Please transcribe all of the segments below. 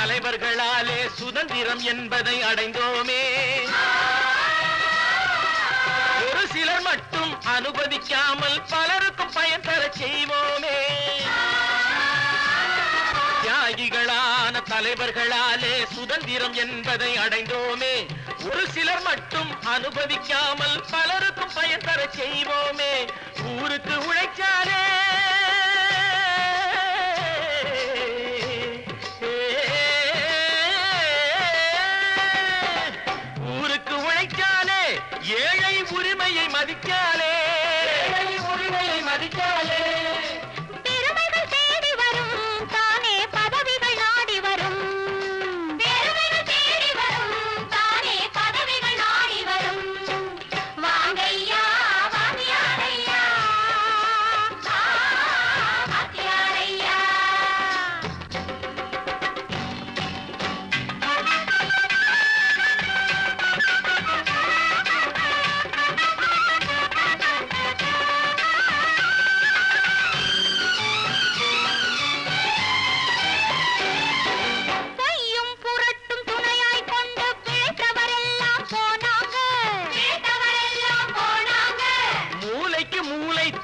தலைவர்களாலே சுதந்திரம் என்பதை அடைந்தோமே. ஒரு சிலர் மட்டும் அனுமதிக்காமல் பலருக்கும் பயன் தர செய்வோமே. தியாகிகளான தலைவர்களாலே சுதந்திரம் என்பதை அடைந்தோமே. ஒரு சிலர் மட்டும் அனுமதிக்காமல் பலருக்கும் பயன் தர செய்வோமே. ஊருக்கு உழைச்சாலே ஏழை உரிமையை மதிக்காலே, உரிமையை மதிக்காலே. பெருமைகள் தேடி வரும் தானே பதவிகள் நாடி வரும். பெருமைகள் தேடி வரும் தானே பதவிகள் நாடி வரும். வாங்கையா வாத்தியாரையா, வாத்தியாரையா.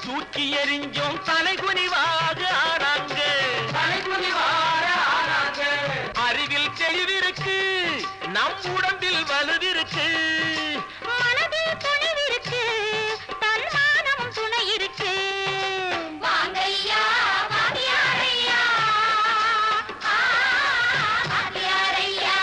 தூக்கி எறிஞ்சோம் தலைகுனிவாக ஆனாங்க, தலைகுனிவாக ஆனாங்க. அறிவில் தெளிவிருக்கு, நம் உடம்பில் வலுவிருக்கு, மனதில் துணிவிருக்கு, தன்மானம் துணை இருக்கு. வாங்கையா வாத்தியாரையா, வாத்தியாரையா.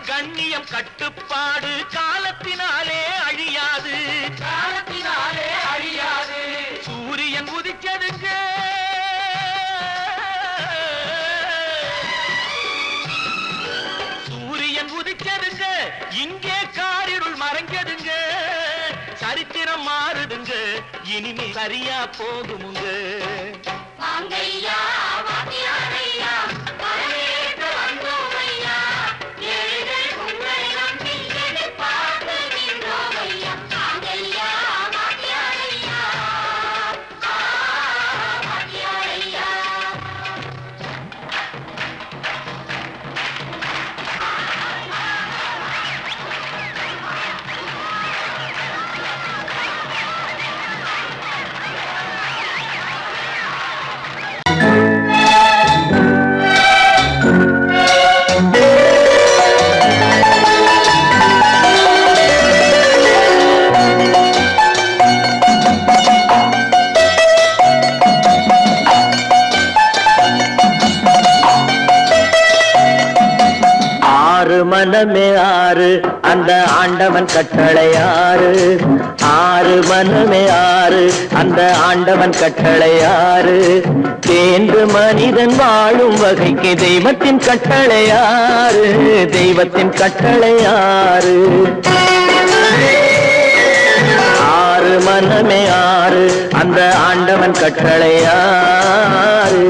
கண்ணியம் கட்டுப்பாடு காலத்தினாலே அழியாது, காலத்தினாலே அழியாது. சூரியன் உதிச்சதுங்க, சூரியன் உதிச்சதுங்க, இங்கே காரிருள் மறைஞ்சதுங்க. சரித்திரம் மாறுதுங்க, இனிமே சரியா போகுமுங்க. வாங்கையா வாத்தியாரையா, வரவேற்க வந்தோமையா. மனமே ஆறு, அந்த ஆண்டவன் கட்டளை ஆறு. ஆறு மனமே ஆறு, அந்த ஆண்டவன் கட்டளை ஆறு. தேர்ந்து மனிதன் வாழும் வகைக்கு தெய்வத்தின் கட்டளை ஆறு, தெய்வத்தின் கட்டளை ஆறு. ஆறு மனமே ஆறு, அந்த ஆண்டவன் கட்டளை ஆறு.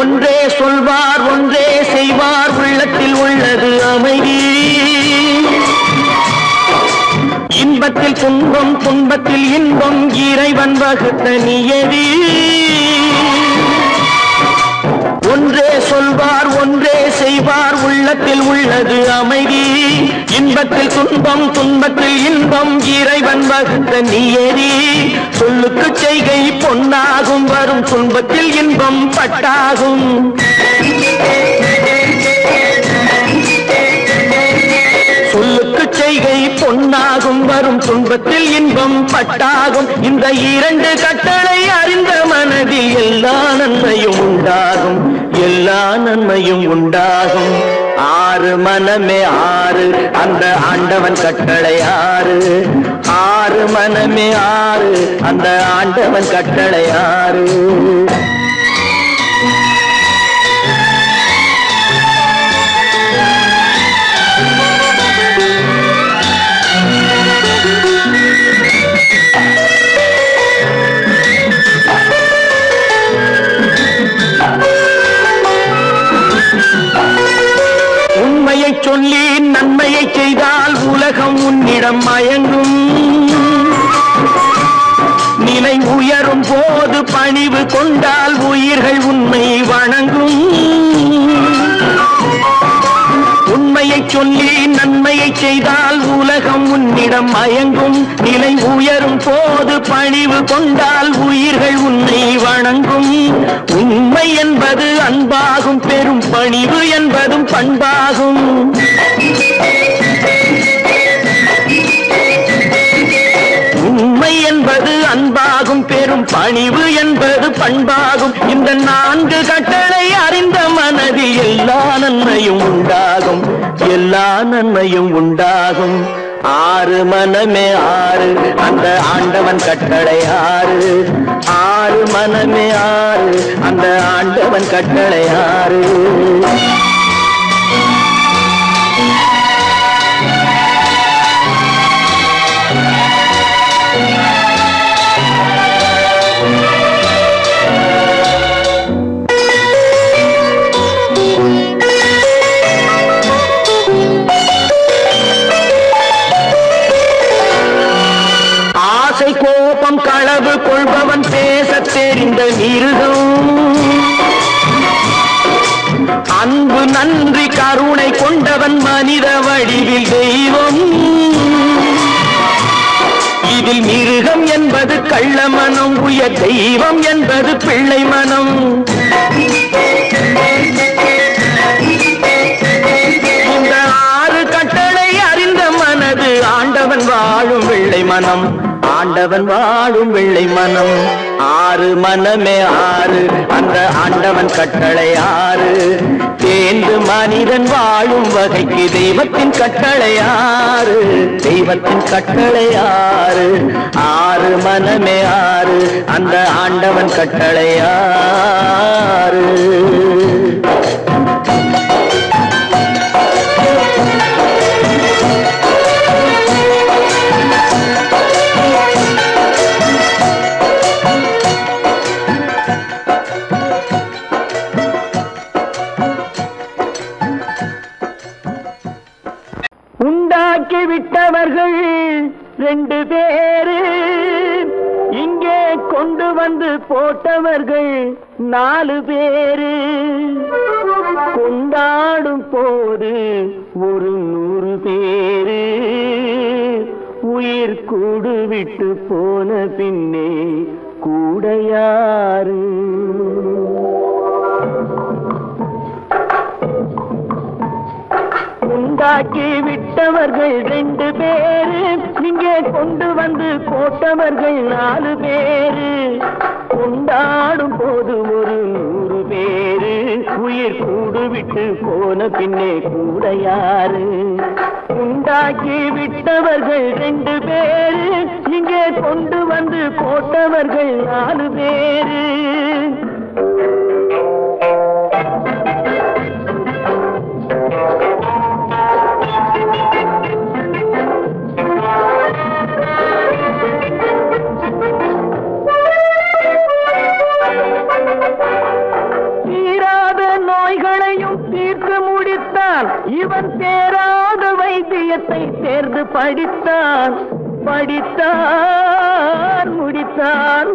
ஒன்றே சொல்வார் ஒன்றே செய்வார், உள்ளத்தில் உள்ளது அமைதி. இன்பத்தில் துன்பம் துன்பத்தில் இன்பம், இறைவன் வகுத்த நியதி. ஒன்றே சொல்வார் ஒன்றே செய்வார், உள்ளத்தில் உள்ளது அமைதி. இன்பத்தில் துன்பம் துன்பத்தில் இன்பம், இறைவன் வகுத்த நியதி. சொல்லுக்கு செய்கை பொன்னாகும், வரும் துன்பத்தில் இன்பம் பட்டாகும். சொல்லுக்கு செய்கை பொன்னாகும், வரும் துன்பத்தில் இன்பம் பட்டாகும். இந்த இரண்டு கட்டளை அறிந்த மனதில் எல்லா நன்மையும் உண்டாகும், எல்லா நன்மையும் உண்டாகும். ஆறு மனமே ஆறு, அந்த ஆண்டவன் கட்டளை ஆறு. ஆறு மனமே ஆறு, அந்த ஆண்டவன் கட்டளை ஆறு. உண்மையை சொல்லி நன்மையை செய்தால் உலகம் உன்னிடம் மயங்கும். நிலை உயரும் போது பணிவு கொண்டால் உயிர்கள் உன்னை வணங்கும். உண்மையை சொல்லி நன்மையை செய்தால் உலகம் உன்னிடம் மயங்கும். நிலை உயரும் போது பணிவு கொண்டால் உயிர்கள் உன்னை வணங்கும். உண்மை என்பது அன்பாகும், பெரும் பணிவு என்பதும் பண்பாகும். உண்மை என்பது அன்பாகும், பெரும் பணிவு என்பது பண்பாகும். இந்த நான்கு கட்டளை அறிந்த மனதில் எல்லா நன்மையும் உண்டாகும், எல்லா நன்மையும் உண்டாகும். ஆறு மனமே ஆறு, அந்த ஆண்டவன் கட்டளை ஆறு. ஆறு மனமே ஆறு, அந்த ஆண்டவன் கட்டளை ஆறு. கோபம் களவு கொள்பவன் பேச தெரிந்த மிருகம். அன்பு நன்றி கருணை கொண்டவன் மனித வடிவில் தெய்வம். இதில் மிருகம் என்பது கள்ள மனம், உயர் தெய்வம் என்பது பிள்ளை மனம். இந்த ஆறு கட்டளை அறிந்த மனது ஆண்டவன் வாழும் வெள்ளை மனம், ஆண்டவன் வாழும் வெள்ளை மனம். ஆறு மனமே ஆறு, அந்த ஆண்டவன் கட்டளை ஆறு. தேர்ந்து மனிதன் வாழும் வகைக்கு தெய்வத்தின் கட்டளை ஆறு, தெய்வத்தின் கட்டளை ஆறு. ஆறு மனமே ஆறு, அந்த ஆண்டவன் கட்டளை ஆறு. உண்டாக்கி விட்டவர்கள் 2 பேரு, இங்கே கொண்டு வந்து போட்டவர்கள் 4 பேரு. கொண்டாடும் போது ஒரு 100 பேரு, உயிர் கூடு விட்டு போன பின்னே கூட யாரு? உண்டாக்கி விட்டவர்கள் 2 பேரு, இங்கே கொண்டு வந்து போட்டவர்கள் 4 பேரு. கொண்டாடும் போது ஒரு 100 பேரு, உயிர் கூடு விட்டு போன பின்னே கூட யாரு? உண்டாக்கி விட்டவர்கள் 2 பேரு, இங்கே கொண்டு வந்து போட்டவர்கள் 4 பேரு. இவன் தேராத வைத்தியத்தை தேர்ந்து படித்தான், படித்தான் முடித்தான்.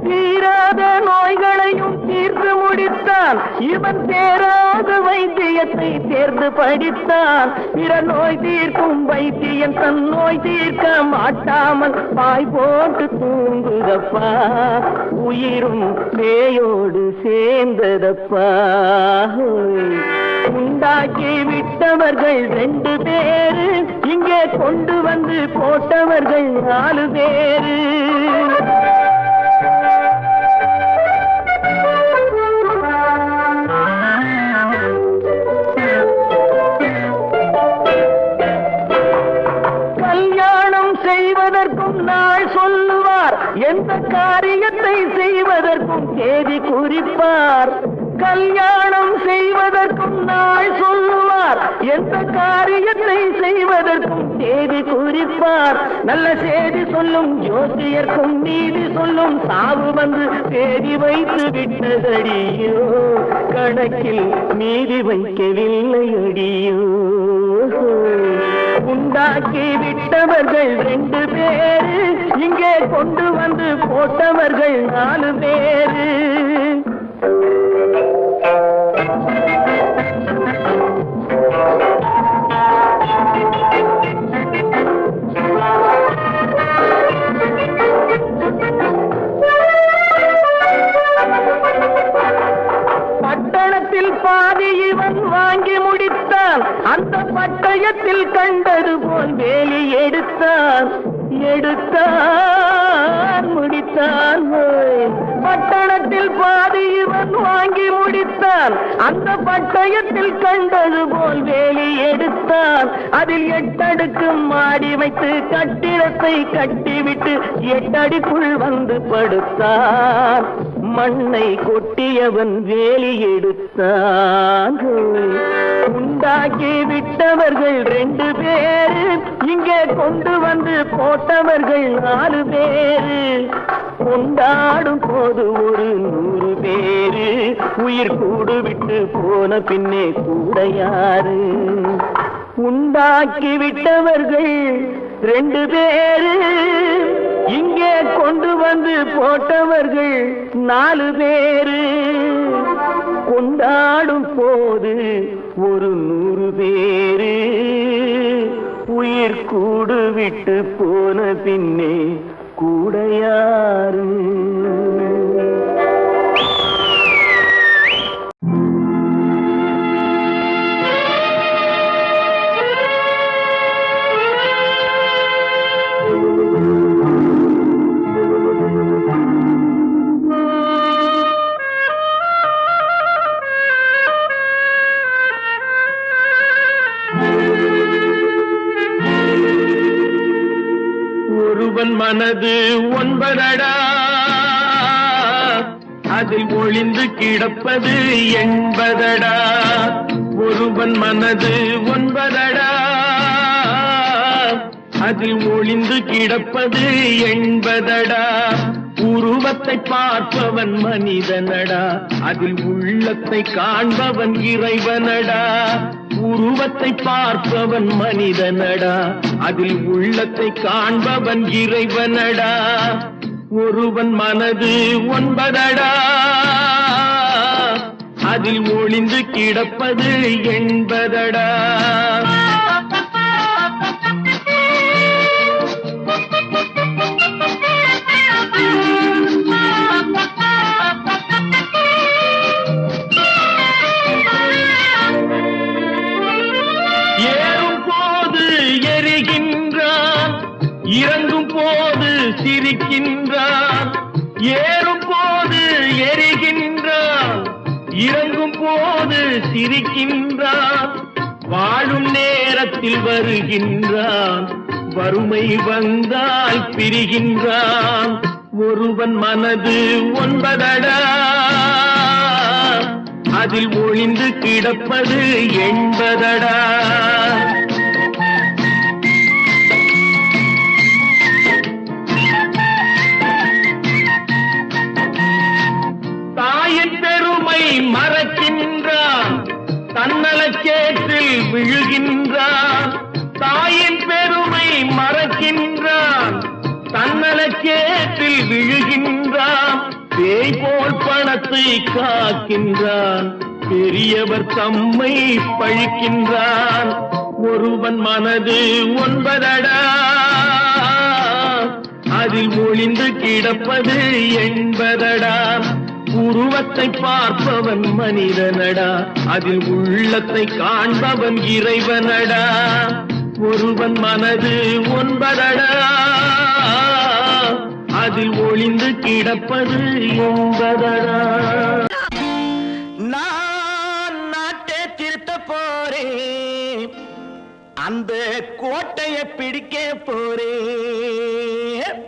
தீராத நோய்களையும் தீர்த்து முடித்தான். இவன் தேராத வைத்தியத்தை தேர்ந்து படித்தான். பிற நோய் தீர்க்கும் வைத்தியன் தன் நோய் தீர்க்க மாட்டாமல் பாய் போட்டு தூங்குதப்பா. உயிரும் பேயோடு சேர்ந்ததப்பா. உண்டாக்கி விட்டவர்கள் 2 பேரு, இங்கே கொண்டு வந்து போட்டவர்கள் 4 பேரு. எந்த காரியத்தை செய்வதற்கும் தேதி குறிப்பார், கல்யாணம் செய்வதற்கும் நாள் சொல்லுவார். எந்த காரியத்தை செய்வதற்கும் தேதி குறிப்பார், நல்ல செய்தி சொல்லும் ஜோசியர்க்கும் நீதி சொல்லும் சாவு வந்து தேதி வைத்து விட்டதடியோ, கணக்கில் மீதி வைக்கவில்லை அடியோ. உண்டாக்கி விட்டவர்கள் 2 பேரு, இங்கே கொண்டு வந்து போட்டவர்கள் 4 பேரு. பட்டணத்தில் பாதி இவன் வாங்கி முடித்தான், அந்த பட்டயத்தில் கண்டது போல் வேலி எடுத்தான் முடித்தான். பட்டணத்தில் பாதி இவன் வாங்கி முடித்தான், அந்த பட்டயத்தில் கண்டது போல் வேலி எடுத்தான். அதில் 8 அடுக்கு மாடி வைத்து கட்டிடத்தை கட்டிவிட்டு 8 அடிக்குள் வந்து படுத்தான். மண்ணை கொட்டியவன் வேலி எடுத்தான். உண்டாக்கி விட்டவர்கள் 2 பேரு, இங்கே கொண்டு வந்து போட்டவர்கள் 4 பேரு. கொண்டாடும் போது ஒரு 100 பேரு, உயிர் கூடு விட்டு போன பின்னே கூட யாரு? உண்டாக்கி விட்டவர்கள் 2 பேரு, இங்கே கொண்டு வந்து போட்டவர்கள் 4 பேரு. கொண்டாடும் போது ஒரு 100 பேரு, உயிர் கூடு விட்டு போன பின்னே கூட யாரு? ஒருவன் மனது 9 அதில் ஒளிந்து கிடப்பது 80. ஒருவன் மனது 9 அதில் ஒளிந்து கிடப்பது 80. உருவத்தை பார்ப்பவன் மனிதனடா, அதில் உள்ளத்தை காண்பவன் இறைவனடா. உருவத்தை பார்ப்பவன் மனிதனடா, அதில் உள்ளத்தை காண்பவன் இறைவனடா. ஒருவன் மனது 9 அதில் ஒளிந்து கிடப்பது 80. இறங்கும் போது சிரிக்கின்றான், ஏறும் போது எரிகின்றான், இறங்கும் போது சிரிக்கின்றான். வாழும் நேரத்தில் வருகின்றான், வறுமை வந்தால் பிரிகின்றான். ஒருவன் மனது 9 அதில் ஒளிந்து கிடப்பது 80. மறக்கின்றான், தன்னலச்சேற்றில் விழுகின்றான். தாயின் பெருமை மறக்கின்றான், தன்னலச்சேற்றில் விழுகின்றான். பேய் போல் பணத்தை காக்கின்றான், பெரியவர் தம்மை பழிக்கின்றான். ஒருவன் மனது 9 அதில் ஒளிந்து கிடப்பது 80. உருவத்தை பார்ப்பவன் மனிதனடா, அதில் உள்ளத்தை காண்பவன் இறைவனடா. ஒருவன் மனது 9 அதில் ஒளிந்து கிடப்பது 80. நான் நாட்டை திருத்த போறேன், அந்த கோட்டையை பிடிக்க போறேன்.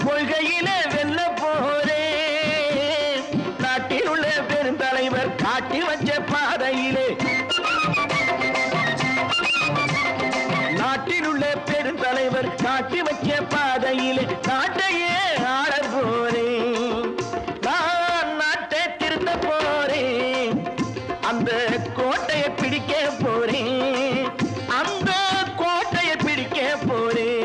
கொள்கையிலே வெல்ல போறேன். நாட்டில் உள்ள பெருந்தலைவர் காட்டி வச்ச பாதையிலே, நாட்டில் உள்ள பெருந்தலைவர் காட்டி வச்ச பாதையிலே நாட்டையே ஆள போறேன். நான் நாட்டை திருத்த போறேன், அந்த கோட்டையை பிடிக்க போறேன், அந்த கோட்டையை பிடிக்க போறேன்.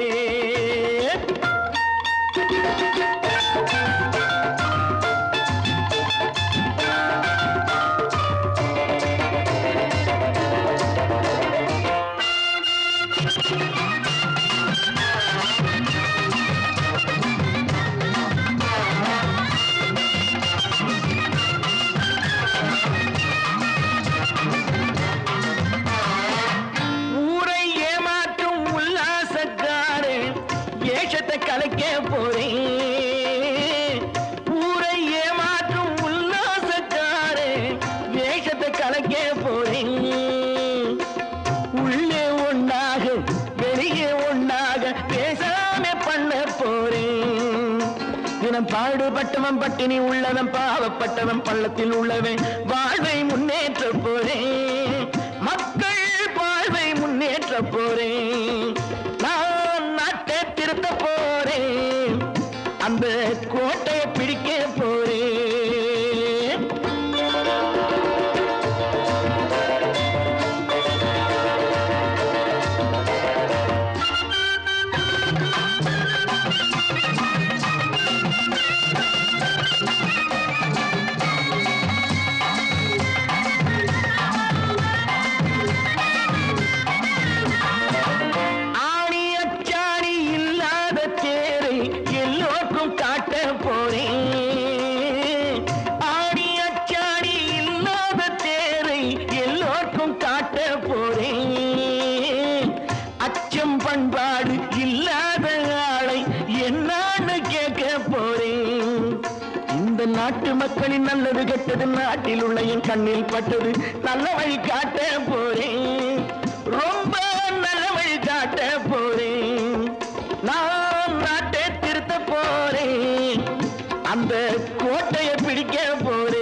ஊரை ஏமாற்றும் உல்லாசக்காரன் வேஷத்தை கலைக்க போறேன். ஊரை ஏமாற்றும் உல்லாசக்காரன் வேஷத்தை கலைக்க போறேன். உள்ளே ஒண்ணாக வெளியே ஒண்ணாக பேசாம பண்ண போறேன். தினம் பாடுபட்டவன் பட்டினி உள்ளவன் பாவப்பட்டவன் பள்ளத்தில் உள்ளவன் வாழ்வை முன்னேற்ற போறேன். மக்கள் வாழ்வை முன்னேற்ற போறேன். நான் நாட்டை திருத்த போறேன், அந்த கோட்டையை பிடிக்க போறேன். ஆணி அச்சாணி இல்லாத தேரை எல்லோருக்கும் காட்ட போறேன். ஆணி அச்சாணி இல்லாத தேரை எல்லோருக்கும் காட்ட போறேன். அச்சம் பண்பாடு இல்லாத ஆளை என்னான்னு கேட்க போறேன். இந்த நாட்டு மக்களின் நல்லது கெட்டது நாட்டில் உள்ள என் கண்ணில் பட்டது நல்ல வழி காட்ட போறேன். ரொம்ப நல்ல வழி காட்ட போறேன். நான் நாட்டை திருத்த போறேன், அந்த கோட்டையை பிடிக்க போறேன்.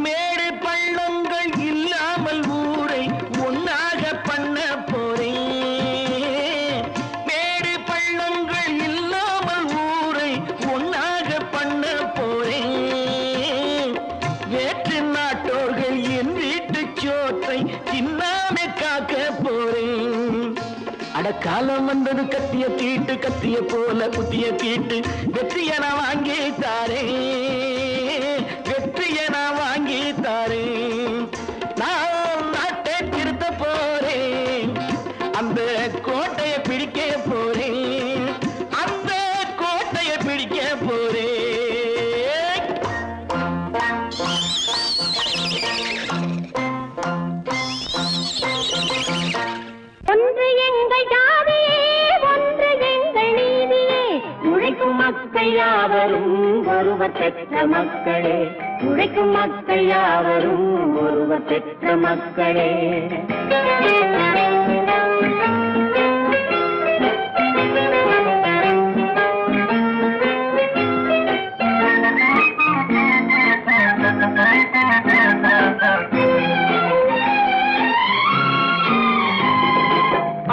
மேடு பள்ளங்கள் இல்லாமல் ஊரை ஒன்னாக பண்ண போறேன். மேடு பள்ளங்கள் இல்லாமல் ஊரை ஒன்னாக பண்ண போறேன். வேற்று நாட்டோர்கள் என் வீட்டு சோற்றை தின்னாமே காக்க போறேன். அடக்காலம் வந்தது கத்திய தீட்டு, கத்திய போல குத்திய தீட்டு வெற்றிய நான் வாங்கி தாரேன், வெற்றிய நான் வாங்கி தாரேன். நான் நாட்டை திருத்த போறேன், அந்த கோட்டையை பிடிக்க போறேன், அந்த கோட்டையை பிடிக்க போறேன். ஒன்று எங்கள் ஜாதியே, ஒன்று எங்கள் நீதியே. உழைக்கும் மக்கள் யாவரும் ஒருவர் பெற்ற மக்களே, உழைக்கும் மக்கள் யாவரும் ஒருவர் பெற்ற மக்களே.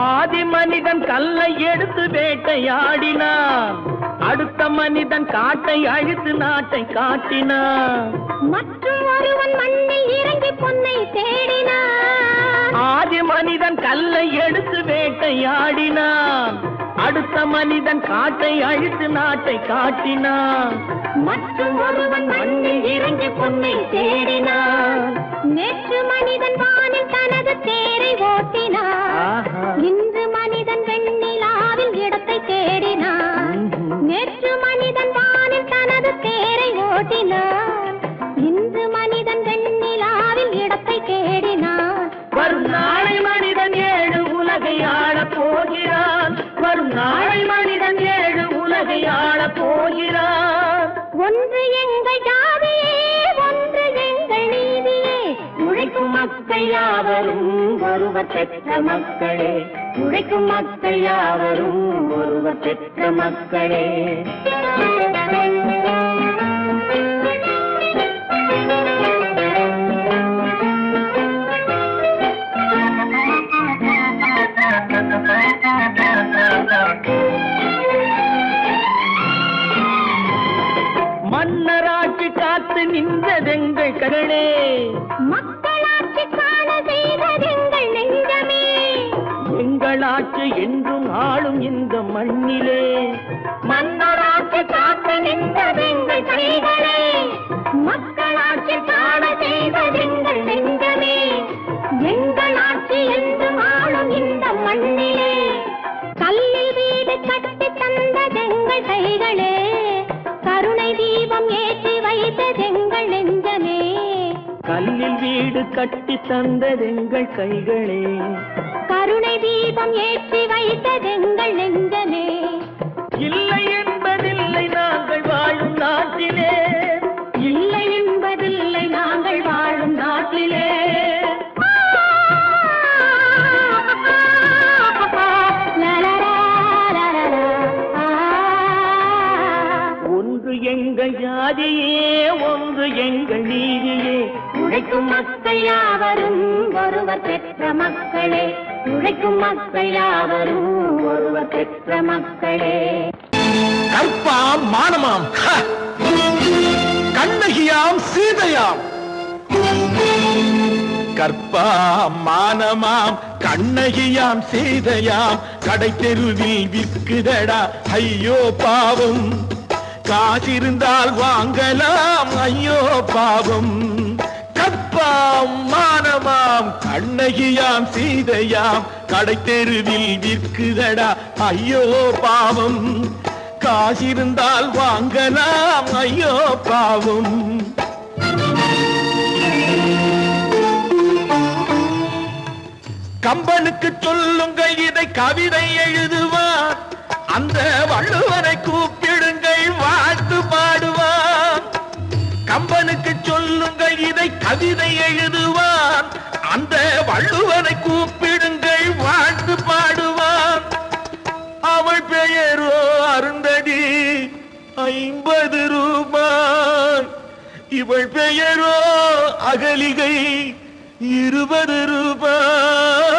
ஆதி மனிதன் கல்லை எடுத்து வேட்டையாடினான், அடுத்த மனிதன் காட்டை அழித்து நாட்டை காட்டினான். மற்றும் ஒருவன் மண்ணில் இறங்கி பொன்னை தேடினான். ஆதி மனிதன் கல்லை எடுத்து வேட்டையாடினான், அடுத்த மனிதன் காட்டை அழித்து நாட்டை காட்டினான். மற்றும் ஒருவன் மண்ணில் இறங்கி பொன்னை தேடினான். நேற்று மனிதன் வானில் தனது தேரை ஓட்டினான். இன்று மனிதன் வெண்ணிலாவில் இடத்தை தேடினான். நேற்று மனிதன் வானில் தனது தேரை ஓட்டினான். யாவரும் ஒருவர் பெற்ற மக்களே, உழைக்கும் மக்கள் யாவரும் ஒருவர் பெற்ற மக்களே. மன்னராட்சி காத்து நின்றதெங்கள் கரளே, மக்களாட்சி காண செய்ததெங்கள் நெஞ்சமே, எங்களாட்சி என்றும் ஆளும் இந்த மண்ணிலே. மன்னராட்சி காத்து நின்றதெங்கள் கைகளே, மக்களாட்சி காண செய்ததெங்கள் நெஞ்சமே, எங்களாட்சி என்றும் ஆளும் இந்த மண்ணிலே. கல்லில் வீடு கட்டி தந்ததெங்கள் கைகளே, கருணை தீபம் ஏற்றி வைத்ததெங்கள் நெஞ்சமே. கல்லில் வீடு கட்டி தந்ததெங்கள் கைகளே, கருணை தீபம் ஏற்றி வைத்ததெங்கள் நெஞ்சமே. இல்லை என்பதில்லை நாங்கள் வாழும் நாட்டிலே, இல்லை என்பதில்லை நாங்கள் வாழும் நாட்டிலே. ஒன்று எங்கள் ஜாதியே, ஒன்று எங்கள் நீதியே. உழைக்கும் மக்கள் யாவரும் ஒருவர் பெற்ற மக்களே, உழைக்கும் மக்கள் யாவரும் ஒருவர் பெற்ற மக்களே. கற்பாம் மானமாம், கண்ணகியாம் சீதையாம். கற்பாம் மானமாம், கண்ணகியாம் சீதையாம், கடை தெருவில் விற்குதடா ஐயோ பாவம். காசிருந்தால் வாங்கலாம் ஐயோ பாவம். கற்பாம் மானமாம், கண்ணகியாம் சீதையாம், கடை தெருவில் விற்குதடா ஐயோ பாவம். காசிருந்தால் வாங்கலாம் ஐயோ பாவம். கம்பனுக்கு சொல்லுங்கள் இதை கவிதை எழுதுவார், அந்த வள்ளுவரை கூப்பிடுங்கள் வாழ்த்து பாடுவார். கம்பனுக்கு சொல்லுங்கள் இதை கவிதை எழுதுவார், அந்த வள்ளுவரை கூப்பிடுங்கள் வாழ்த்து பாடுவார். அவள் பெயரோ அருந்ததி 50 ரூபாய், இவள் பெயரோ அகலிகை 20 ரூபாய்.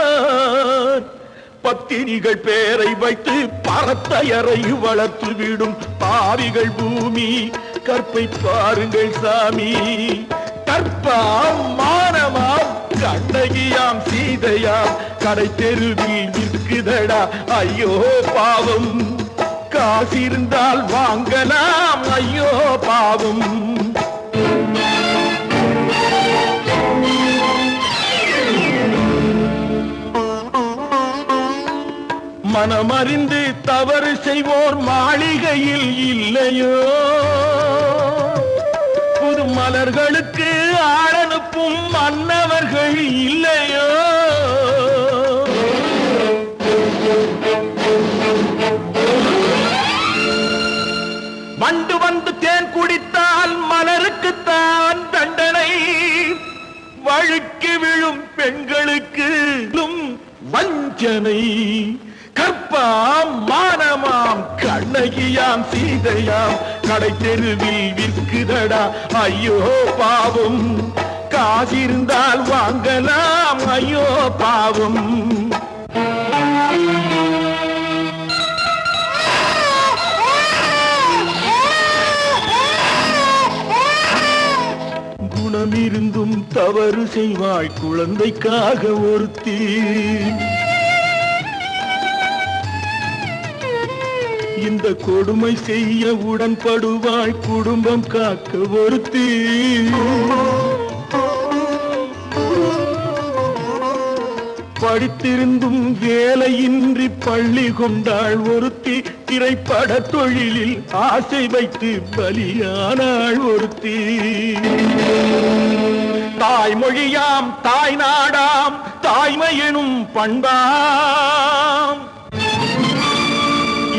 பத்தினிகள் பேரை வைத்து பரத்தையரை வளர்த்து விடும் பாவிகள் பூமி, கற்பை பாருங்கள் சாமி. கற்பாம் மானமாம், கண்ணகியாம் சீதையாம், கடை தெருவில் விற்குதடா ஐயோ பாவம். காசிருந்தால் வாங்கலாம் ஐயோ பாவம். மனமறிந்து தவறு செய்வோர் மாளிகையில் இல்லையோ, புது மலர்களுக்கு ஆளனுப்பும் மன்னவர்கள் இல்லையோ. வண்டு வந்து தேன் குடித்தால் மலருக்குத்தான் தண்டனை, வழுக்கி விழும் பெண்களுக்கு வஞ்சனை. கற்பாம் மானமாம், கண்ணகியாம் சீதையாம், கடை தெருவில் விற்குதடா ஐயோ பாவம். காசிருந்தால் வாங்கலாம் ஐயோ பாவம். குணமிருந்தும் தவறு செய்வாய் குழந்தைக்காக ஒருத்தி, இந்த கொடுமை செய்ய உடன்படுவாய் குடும்பம் காக்க ஒருத்தி. படித்திருந்தும் வேலையின்றி பள்ளி கொண்டாள் ஒருத்தி, திரைப்பட தொழிலில் ஆசை வைத்து பலியானாள் ஒருத்தி. தாய்மொழியாம் தாய் நாடாம் தாய்மையெனும் பண்பாம்,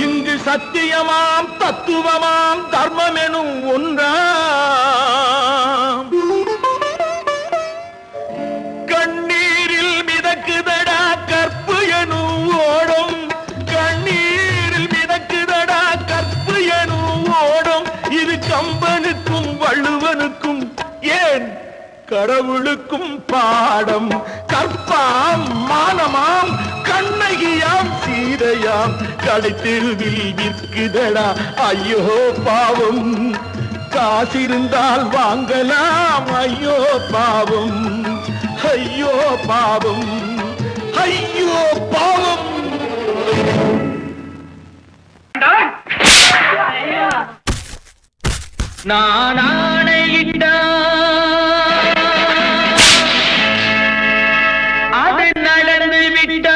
இங்கு சத்தியமாம் தத்துவமாம் தர்மமெனும் ஒன்றாம். கண்ணீர் கடவுளுக்கும் பாடம் கற்பாம் மானமாம் கண்ணகியாம் சீதையாம் கடைத்தெருவில் விற்குதடா ஐயோ பாவம் காசிருந்தால் வாங்கலாம் ஐயோ பாவம் ஐயோ பாவம் ஐயோ பாவம் நான் ஆணையிட்ட அது நடந்து விட்ட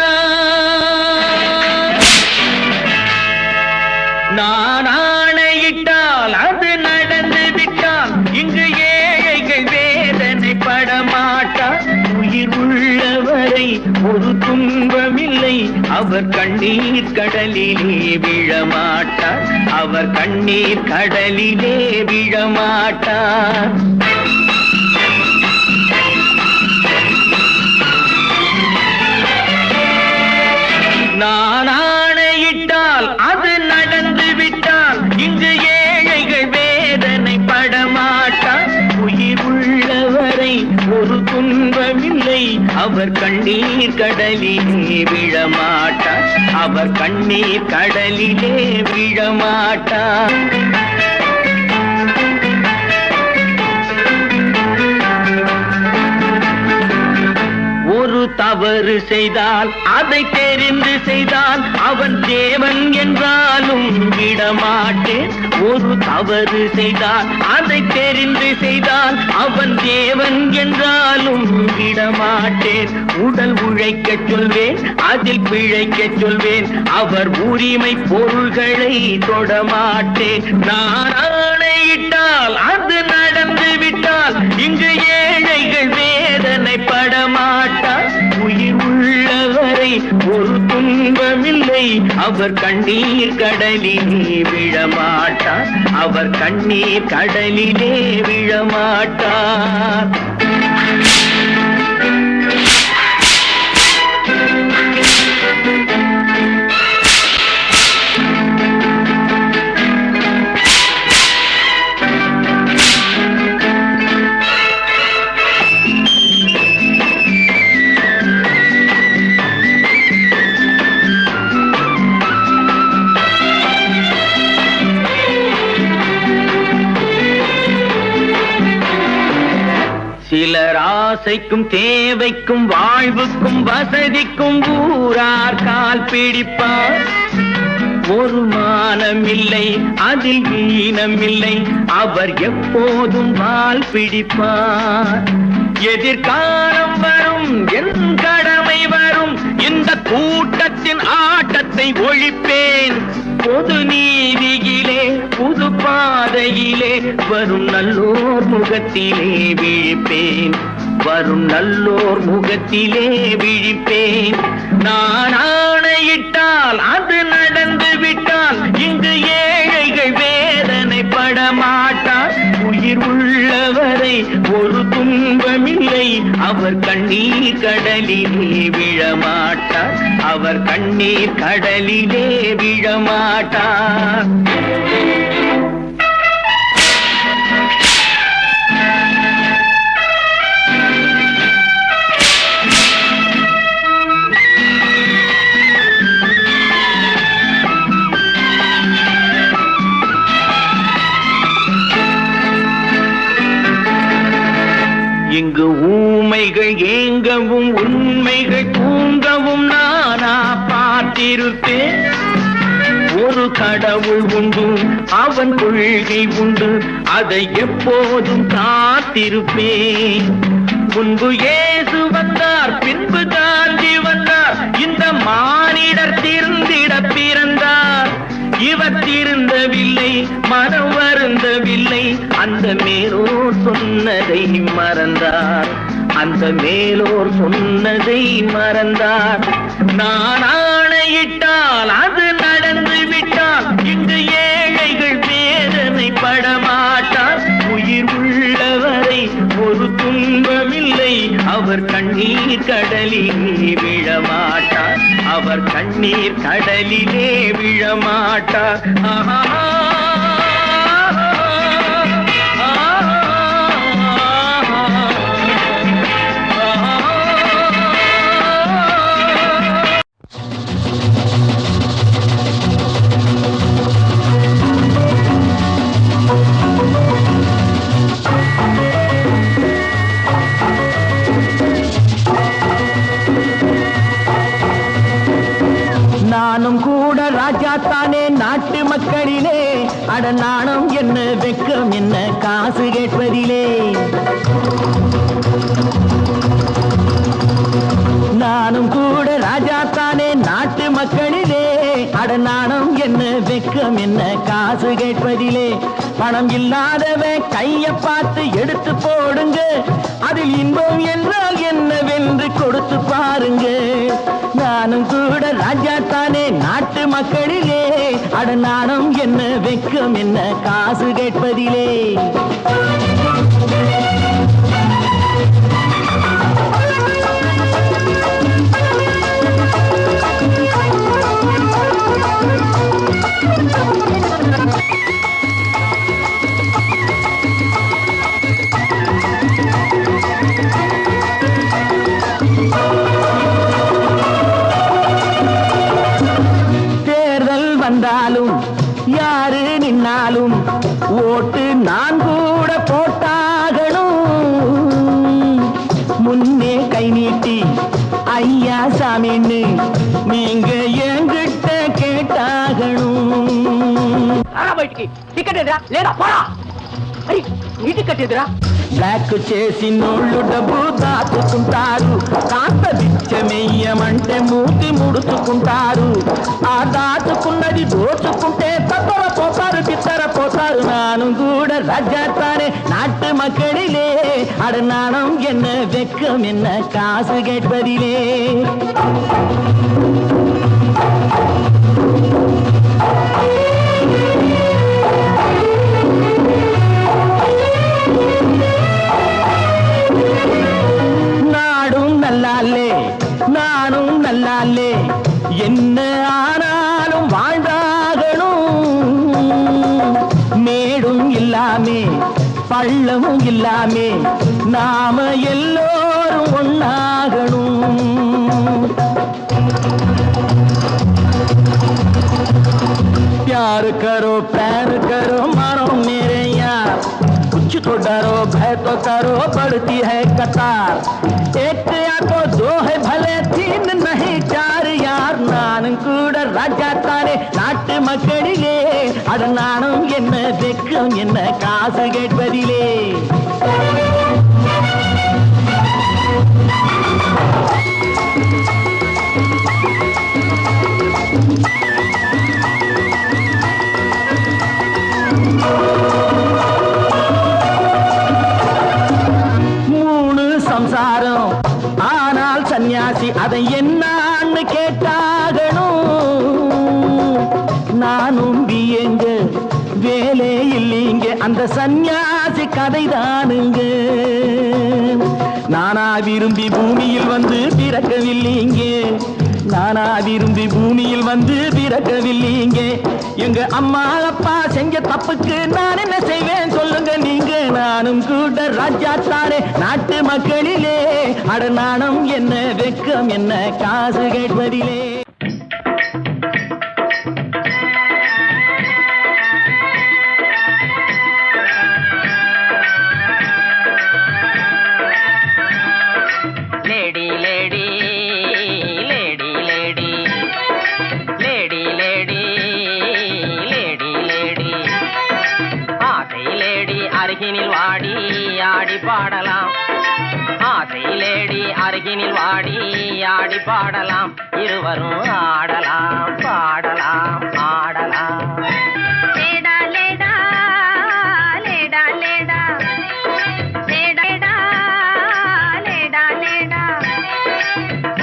நான் ஆணையிட்டால் அது நடந்து விட்டால் இங்கு ஏழைகள் வேதனை படமாட்டார் உயிர் உள்ளவரை ஒரு துன்பமில்லை அவர் கண்ணீர் கடலிலே விழமாட்டார் அவர் கண்ணீர் கடலிலே விழமாட்டார் நான் ஆணையிட்டால் அது நடந்து விட்டால் இங்கு ஏழைகள் வேதனை படமாட்டார் உயிர் உள்ளவரை ஒரு துன்பமில்லை அவர் கண்ணீர் கடலிலே விழமாட்டார் அவர் கண்ணீர் கடலிலே விழமாட்டார் ஒரு தவறு செய்தால் அதை தெரிந்து செய்தால் அவன் தேவன் என்றாலும் விடமாட்டேன் ஒரு தவறு செய்தால் அதை தெரிந்து செய்தால் அவன் தேவன் என்றாலும் விடமாட்டேன் உடல் உழைக்கச் சொல்வேன் அதில் பிழைக்கச் சொல்வேன் அவர் உரிமை பொருள்களை தொடமாட்டேன் நான் ஆணையிட்டால் அது நடந்து விட்டால் இங்கு ஏழைகள் வேதனை படமாட்டார் உயிர் உள்ளவரை ஒரு துன்பமில்லை அவர் கண்ணீர் கடலிலே விழமாட்டார் அவர் கண்ணீர் கடலிலே விழமாட்டார் சிலர் ஆசைக்கும் தேவைக்கும் வாழ்வுக்கும் வசதிக்கும் ஊரார் கால் பிடிப்பார் ஒரு மானமில்லை அதில் ஈனமில்லை அவர் எப்போதும் வால் பிடிப்பார் எதிர்காலம் வரும் என் கடமை வரும் இந்த கூட்டத்தின் ஆட்டத்தை ஒழிப்பேன் பொது நீதியிலே புது பாதையிலே வரும் நல்லோர் முகத்திலே விழிப்பேன் வரும் நல்லோர் முகத்திலே விழிப்பேன் நான் ஆணையிட்டால் அது நடந்து விட்டால் இங்கு ஏழைகள் வேதனை படமாட்டார் உயிர் உள்ளவரை ஒரு துன்பமில்லை அவர் கண்ணீர் கடலிலே விழமாட்டார் அவர் கண்ணீர் கடலிலே விழமாட்டார் இங்கு ஊமைகள் ஏங்கவும் உண்மைகள் தூங்கவும் நானா பார்த்திருப்பேன் ஒரு கடவுள் உண்டு அவன் கொள்கை உண்டு அதை எப்போதும் காத்திருப்பேன் முன்பு இயேசு வந்தார் பின்பு காந்தி வந்தார் இந்த மானிடர் திருந்திட பிறந்தார் இவர் திருந்தவில்லை மனம் வருந்தவில்லை அந்த மேலோர் சொன்னதை மறந்தார் அந்த மேலோர் சொன்னதை மறந்தார் நான் ஆணையிட்டால் அது நடந்து விட்டால் இங்கு ஏழைகள் வேதனை படமாட்டார் உயிர் உள்ளவரை ஒரு துன்பமில்லை அவர் கண்ணீர் கடலிலே விழமாட்டார் அவர் கண்ணீர் கடலிலே விழமாட்டார் ஆஹா நாட்டு மக்களிலே அடநாணம் என்ன வெக்கம் என்ன காசு கேட்பதிலே நானும் கூட ராஜா தானே நாட்டு மக்களிலே அடநாணம் என்ன வெக்கம் என்ன காசு கேட்பதிலே பணம் இல்லாதவன் கைய பார்த்து எடுத்து போடுங்க அதில் இன்பம் என்றால் என்னவென்று கொடுத்து பாருங்க நானும் கூட ராஜா தானே நாட்டு மக்களிலே அடநாணம் என்ன வெக்கம் என்ன காசு கேட்பதிலே வந்தாலும் யாரு நின்னாலும் ஓட்டு நான் கூட போட்டாகணும் முன்னே கை நீட்டி ஐயா சாமின்னு நீங்க என்கிட்ட கேட்டாகணும் టికెట్ ఎదురా లేదా పోరా నీ టికెట్ ఎదురా బ్లాక్ చేసి నోళ్ళు డబ్బు దాచుకుంటారు కాస్త బిచ్చమెయ్యమంటే మూతి ముడుచుకుంటారు ఆ దాచుకున్నది దోచుకుంటే తత్తర పోతారు బిత్తర పోతారు నాను కూడా ராஜாத்தானே நாட்டு மக்களிலே அடநாணம் என்ன வெக்கம் என்ன காசு கேட்பதிலே நானும் நல்லாலே என்ன ஆனாலும் வாழ்ந்தாகணும் மேடும் இல்லாமே பள்ளமும் இல்லாமே நாம எல்லோரும் ஒன்னாகணும் प्यार करो प्यार करो मानो मेरे यार कुछ तो डरो भय तो करो बढ़ती है कतार एक या तो दो है भले तीन नहीं चार यार நானும் கூட ராஜா தானே நாட்டு மக்களிலே அடநாணம் என்ன வெக்கம் என்ன காசு கேட்பதிலே சம்சாரம் ஆனால் சன்னியாசி அதை என்னான்னு கேட்டாகணும் நானும் பியங்க வேலை இல்லைங்க அந்த சன்னியாசி கதைதானுங்க நானா விரும்பி பூமியில் வந்து பிறக்கவில்லைங்க நானா விரும்பி பூமியில் வந்து பிறக்கவில்லைங்க எங்க அம்மா அப்பா செஞ்ச தப்புக்கு நான் என்ன செய்வேன் சொல்லுங்க நீங்க நானும் கூட ராஜா தானே நாட்டு மக்களிலே அடநாணம் என்ன வெக்கம் என்ன காசு கேட்பதிலே அருகினில் வாடி ஆடி பாடலாம் ஆசை லேடி அருகினில் வாடி ஆடி பாடலாம் இருவரும் ஆடலாம் பாடலாம் ஆடலாம் லேடா லேடா லேடா லேடா லேடா லேடா லேடா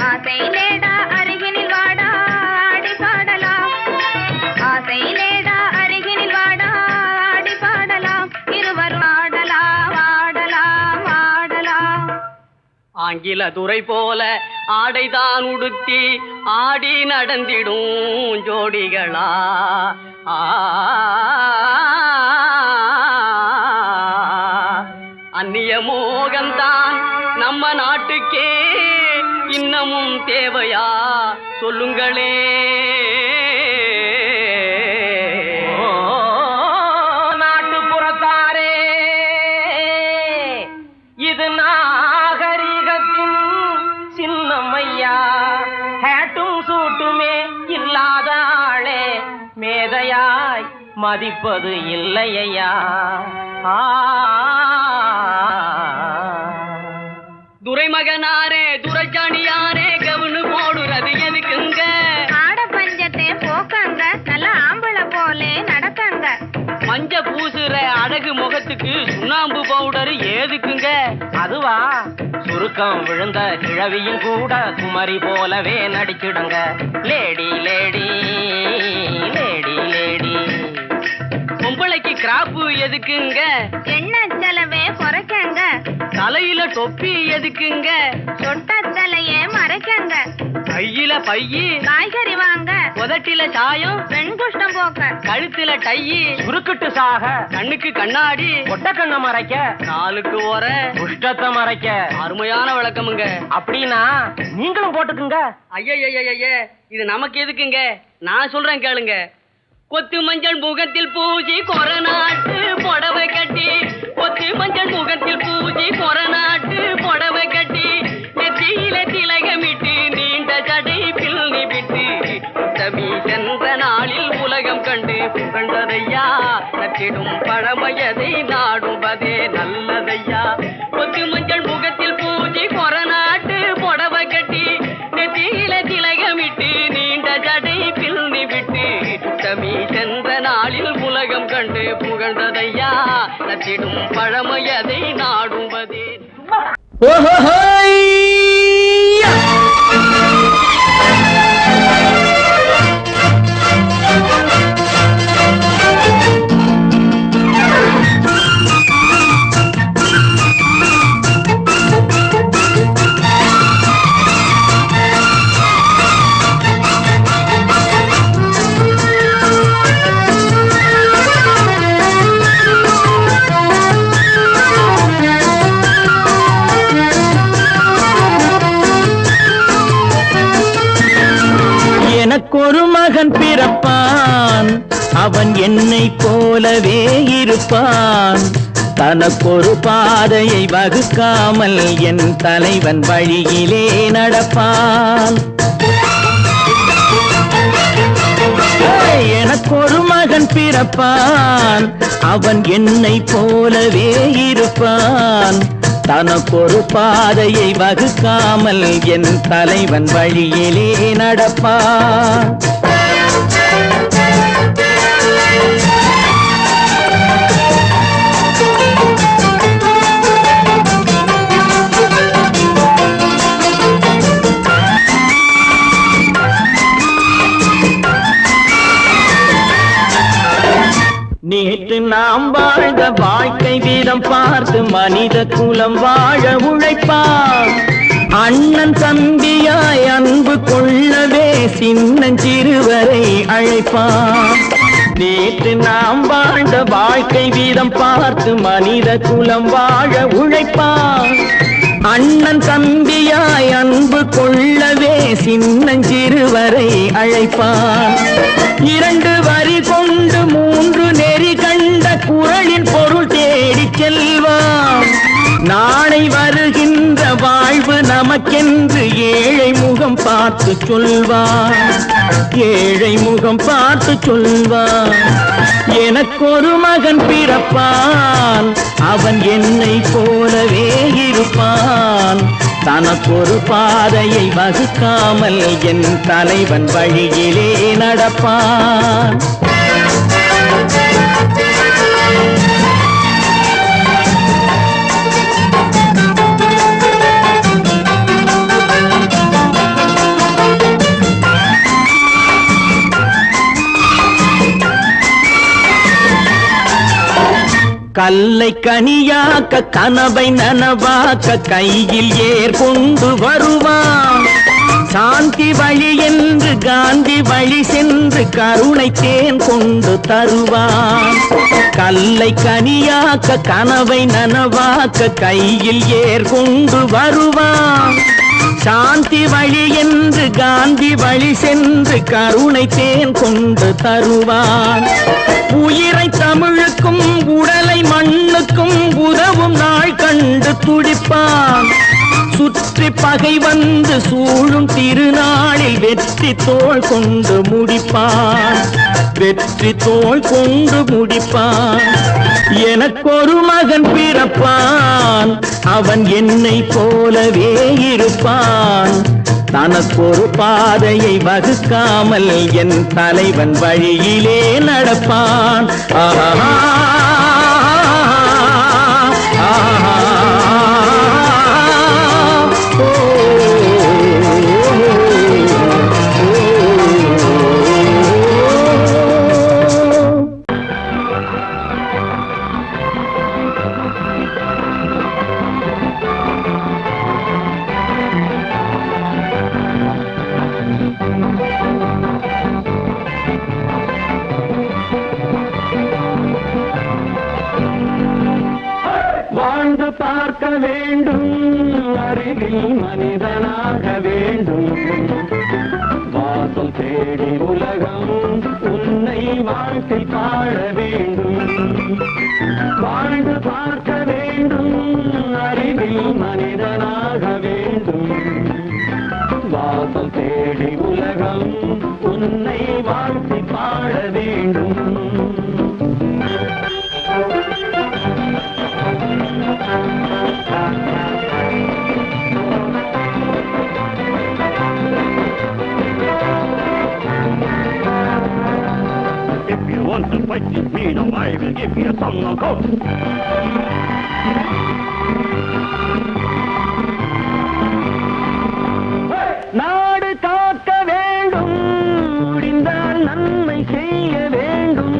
ஆசை லேடா அருகினில் வாடா ஆடி பாடலாம் ஆசை லேடா அருகினில் வாடா ஆடி பாடலாம் இருவரும் ஆடலாம் ஆடலாம் ஆடலாம் ஆங்கில துரை போல ஆடைதான் உடுத்தி ஆடி நடந்திடும் ஜோடிகளா அந்நிய மோகம்தான் நம்ம நாட்டுக்கே இன்னமும் தேவையா சொல்லுங்களே நாட்டுப்புறத்தாரே இது நாகரிகத்தின் சின்னம்மையா ஹேட்டும் சூட்டுமே இல்லாத ஆளே மேதையா மதிப்பது இல்லையா. துரைமகனாரே துரைச்சாணியாரே கவுனு போடுறது எதுக்குங்க? ஆட பஞ்சத்தை போக்கங்க, நல்ல ஆம்பளை போலே நடக்கங்க. மஞ்ச பூசுற அழகு முகத்துக்கு சுண்ணாம்பு பவுடர் ஏதுக்குங்க? அதுவா, சுருக்கம் விழுந்த கிழவியும் கூட குமரி போலவே நடிச்சிடுங்க. Lady lady lady lady. பொம்பளைக்கு கிராப்பு எதுக்குங்க? எண்ணெய் செலவே குறைக்கங்க. தலையில தொப்பி எதுக்குங்க? சொட்ட தலையே மறைக்கங்க. கையில பையி, காய்கறி வாங்க. உதட்டில சாயம், பெண் குஷ்டம் போக்க. கழுத்துல டையி, சுருக்கிட்டு சாக. கண்ணுக்கு கண்ணாடி, ஒட்ட கண்ணை மறைக்க. காலுக்கு ஓர, குஷ்டத்தை மறைக்க. அருமையான விளக்கமுங்க. அப்படின்னா நீங்களும் போட்டுக்குங்க. ஐய இது நமக்கு எதுக்குங்க? நான் சொல்றேன் கேளுங்க. கொத்து மஞ்சள் முகத்தில் பூஜி கொரநாட்டு புடவை கட்டி, கொத்து மஞ்சள் முகத்தில் பூஜி கொரநாட்டு புடவை கட்டி, நெத்தியில திலகமிட்டு நீண்ட ஜடை பிள்ளி விட்டு, உத்தமி சென்ற நாளில் உலகம் கண்டு புகழ்ந்ததையா, நற்றிடும் பழமையதை நாடுவதே நல்லதையா. கொத்து மஞ்சள் முகத்தில் பூஜி கொரநாட்டு புடவை கட்டி, நெத்தியில திலகமிட்டு நீண்ட ஜடை பிள்ளி விட்டு, உத்தமி சென்ற நாளில் உலகம் கண்டு புகழ்ந்ததையா, நற்றிடும் பழமையதை நாடுவதே. எனக்கொரு மகன் பிறப்பான், அவன் என்னை போலவே இருப்பான். தனக்கொரு பாதையை வகுக்காமல் என் தலைவன் வழியிலே நடப்பான். எனக்கொரு மகன் பிறப்பான், அவன் என்னை போலவே இருப்பான். தனக்கொரு பாதையை வகுக்காமல் என் தலைவன் வழியிலே நடப்பான். நேற்று நாம் வாழ்ந்த வாழ்க்கை வீதம் பார்த்து மனித குலம் வாழ உழைப்பான். அண்ணன் தம்பியாய் அன்பு கொள்ளவே சின்னஞ்சிறுவரை அழைப்பான். நேற்று நாம் வாழ்ந்த வாழ்க்கை வீதம் பார்த்து மனித குலம் வாழ உழைப்பான். அண்ணன் தம்பியாய் அன்பு கொள்ளவே சின்னஞ்சிறுவரை அழைப்பான். 2 வரி கொண்டு 3 நெறி கண்ட குறளின் பொருள் தேடி செல்வான். நாளை வருகின்ற வாழ்வு நமக்கென்று ஏழை முகம் பார்த்து சொல்வான். ஏழை முகம் பார்த்து சொல்வான். எனக்கொரு மகன் பிறப்பான், அவன் என்னை போலவே இருப்பான். தனக்கொரு பாதையை வகுக்காமல் என் தலைவன் வழியிலே நடப்பான். கல்லை கனியாக்க கனவை நனவாக்க கையில் ஏர் கொண்டு வருவான். சாந்தி வழி என்று காந்தி வழி சென்று கருணை தேன் கொண்டு தருவான். கல்லை கனியாக்க கனவை நனவாக்க கையில் ஏர் கொண்டு வருவான். சாந்தி வழி என்று காந்தி வழி சென்று கருணை தேன் கொண்டு தருவான். உயிரை தமிழுக்கும் உடலை மண்ணுக்கும் உதவும் நாள் கண்டு துடிப்பான். சுற்ற சுற்றி பகை வந்து சூழும் திருநாளில் வெற்றி தோள் கொண்டு முடிப்பான், வெற்றி தோள் கொண்டு முடிப்பான். எனக்கொரு மகன் பிறப்பான், அவன் என்னை போலவே இருப்பான். தனக்கொரு பாதையை வகுக்காமல் என் தலைவன் வழியிலே நடப்பான். ஆஹா வாழ்ந்து பார்க்க வேண்டும், அறிவில் மனிதனாக வேண்டும். வாசம் தேடி உலகம் உன்னை வாழ்க்கை பாட வேண்டும். வாழ்ந்து பார்க்க வேண்டும், அறிவில் மனிதனாக வேண்டும். வாசம் தேடி உலகம் உன்னை வாழ்க்கை பாட வேண்டும். If you want to fight this mean, I will give you a song of hope. நாடு காக்க வேண்டும், முடிந்தால் நன்மை செய்ய வேண்டும்.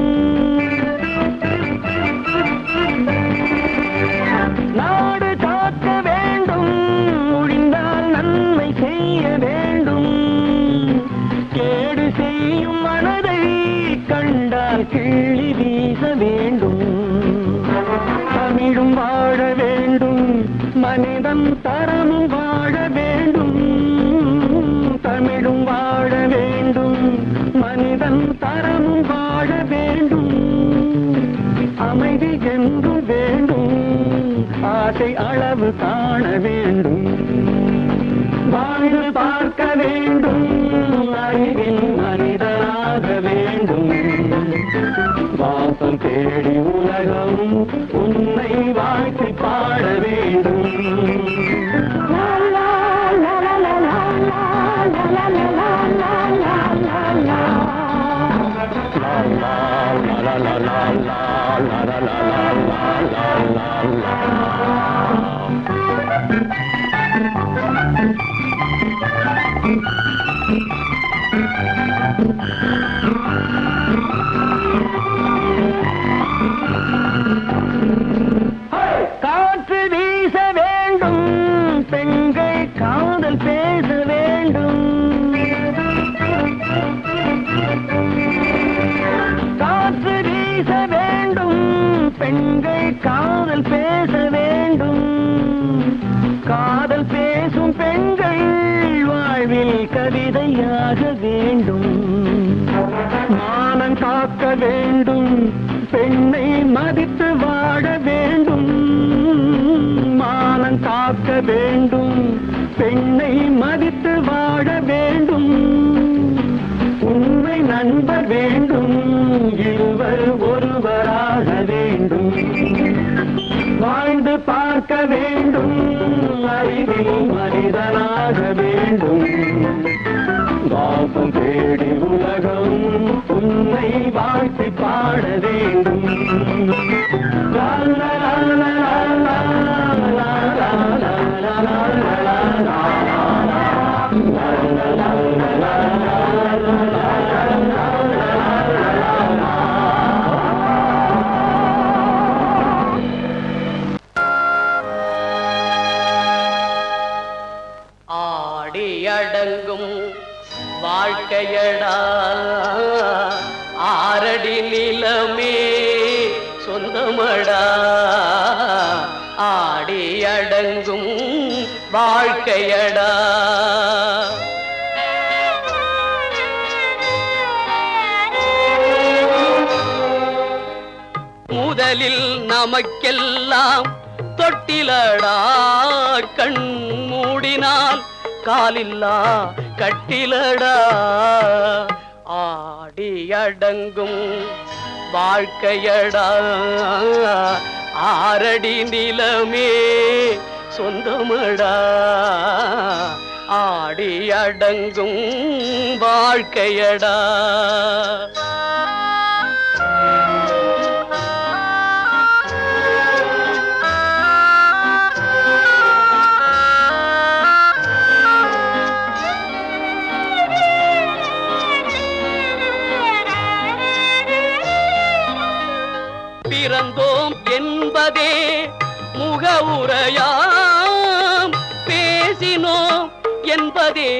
நாடு காக்க வேண்டும், முடிந்தால் நன்மை செய்ய வேண்டும். கேடு செய்யும் மனதை கண்டால் கிள்ளி வீச வேண்டும். தமிழும் வாழ வேண்டும், மனிதன் தரமும் வாழ வேண்டும். தமிழும் வாழ வேண்டும், மனிதன் தரமும் வாழ வேண்டும். அமைதி என்றும் வேண்டும், ஆசை அளவு காண வேண்டும். வாழ்ந்து பார்க்க வேண்டும், அறிவில் மனிதனாக வேண்டும். வாசம் தேடி உலகம் உன்னை வாழ்க்கை பாட வேண்டும். காற்று வீச வேண்டும், பெண்கள் காதல் பேச வேண்டும். காற்று வீச வேண்டும், பெண்கள் காதல் பேச வேண்டும். காதல் பேசும் பெண்கள் வாழ்வில் கவிதையாக வேண்டும். மானம் காக்க வேண்டும், பெண்ணை மதித்து வாழ வேண்டும். மானம் காக்க வேண்டும், பெண்ணை மதித்து வாழ வேண்டும். உண்மை நண்பர் வேண்டும், இருவர் ஒருவராக வேண்டும். வாழ்ந்து பார்க்க வேண்டும், அறிவில் மனிதனாக வேண்டும். வாசம் தேடி உலகம் உன்னை வாழ்த்தி பாட வேண்டும். லா லா லா லா லா லா லா லா லா லா. அடங்கும் வாழ்க்கையடா ஆரடி நிலமே சொந்தமடா ஆடி அடங்கும் வாழ்க்கையடா முதலில் நமக்கெல்லாம் தொட்டிலடா கண் மூடினா காலில்லா கட்டிலடா ஆடி அடங்கும் வாழ்க்கையடா ஆரடி நிலமே சொந்தமடா ஆடி அடங்கும் வாழ்க்கையடா பிறந்தோம் என்பதே முகவுரையாம் பேசினோம் என்பதே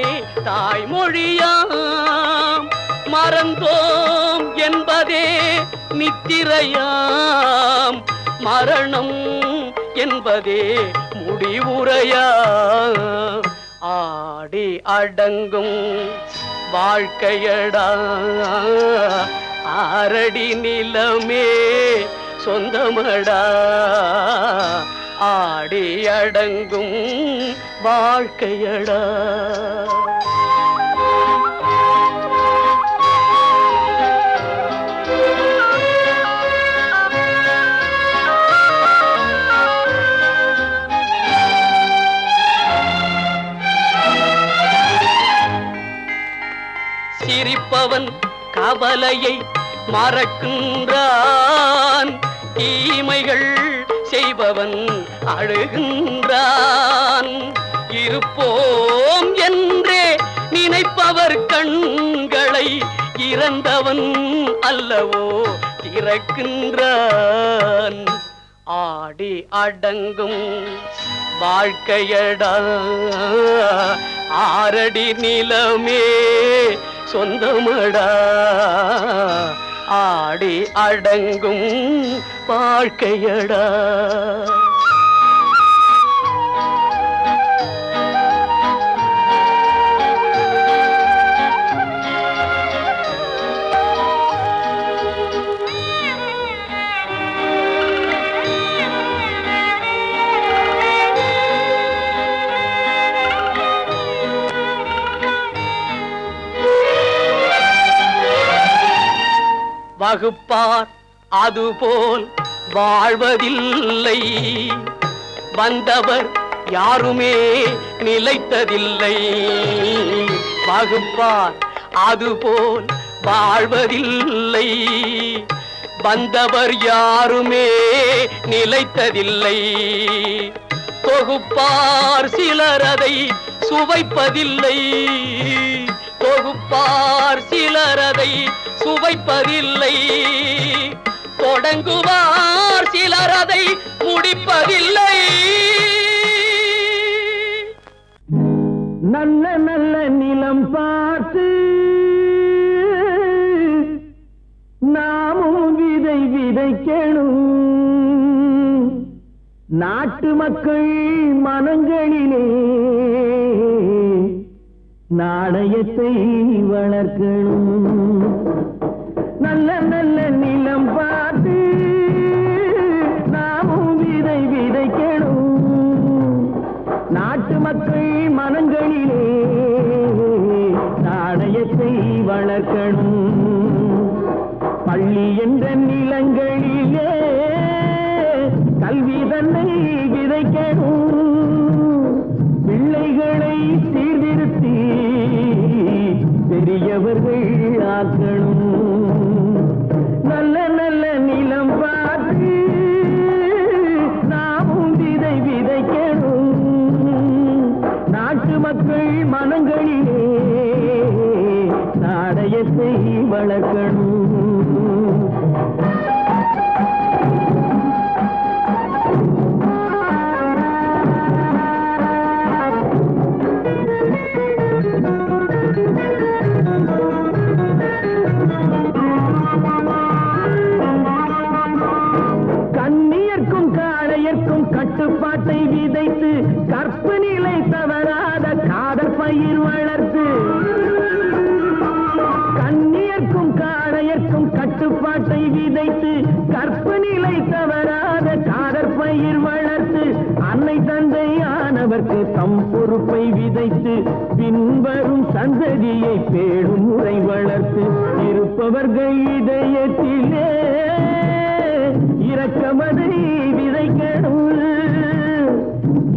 தாய்மொழியாம் மறந்தோம் என்பதே நித்திரையாம் மரணம் என்பதே முடிவுரையாம் ஆடி அடங்கும் வாழ்க்கையடா ஆரடி நிலமே சொந்தமடா ஆடி அடங்கும் வாழ்க்கையடா சிரிப்பவன் கவலையை மறக்கின்றான் தீமைகள் செய்பவன் அழுகின்றான் இருப்போம் என்றே நினைப்பவர் கண்களை இறந்தவன் அல்லவோ திறக்கின்றான் ஆடி அடங்கும் வாழ்க்கையடா ஆரடி நிலமே சொந்தமடா ஆடி அடங்கும் வாழ்க்கையடா வகுப்பார் அதுபோல் வாழ்வதில்லை வந்தவர் யாருமே நிலைத்ததில்லை வகுப்பார் அதுபோல் வாழ்வதில்லை வந்தவர் யாருமே நிலைத்ததில்லை தொகுப்பார் சிலர் அதை சுவைப்பதில்லை தொகுப்பார் சிலர் அதை சுவைப்பதில்லை தொடங்குவார் சிலர் அதை முடிப்பதில்லை நல்ல நல்ல நிலம் பார்த்து நாமும் விதை விதைக்கணும் நாட்டு மக்கள் மனங்களிலே நாணயத்தை வளர்க்கணும் நல்ல நல்ல நிலம் பார்த்து நாமும் விதை விதைக்கணும் நாட்டு மக்கள் மனங்களிலே நாணயத்தை வளர்க்கணும் பள்ளி என்ற நிலங்களிலே கல்வி தன்னை விதைக்கணும் பிள்ளைகளை சீர்திருத்தி பெரியவர்கள் ஆக்கணும் நல்ல நல்ல நிலம் பார்த்து நாமும் விதை விதைக்கணும் நாட்டு மக்கள் மனங்களிலே நாணயத்தை வளர்க்கணும் கட்டுப்பாட்டை விதைத்து கற்பு நிலை தவறாத காதல் பயிர் வளர்த்து கண்ணியர்க்கும் காளையர்க்கும் கட்டுப்பாட்டை விதைத்து கற்பு நிலை தவறாத காதல் பயிர் வளர்த்து அன்னை தந்தை ஆன அவரவர்க்கு தம் பொறுப்பை விதைத்து பின்வரும் சந்ததியை பேடும் முறை வளர்த்து இருப்பவர்கள் இதயத்திலே இரக்கமதை விதைக்கணும்,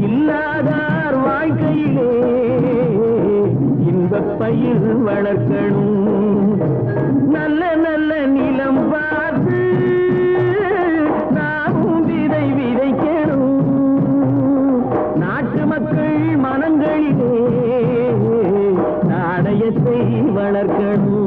இல்லாதார் வாழ்க்கையிலே இன்பப் பயிர் வளர்க்கணும். நல்ல நல்ல நிலம் பார்த்து நாமும் விதை விதைக்கணும், நாட்டு மக்கள் மனங்களிலே நாணயத்தை வளர்க்கணும்.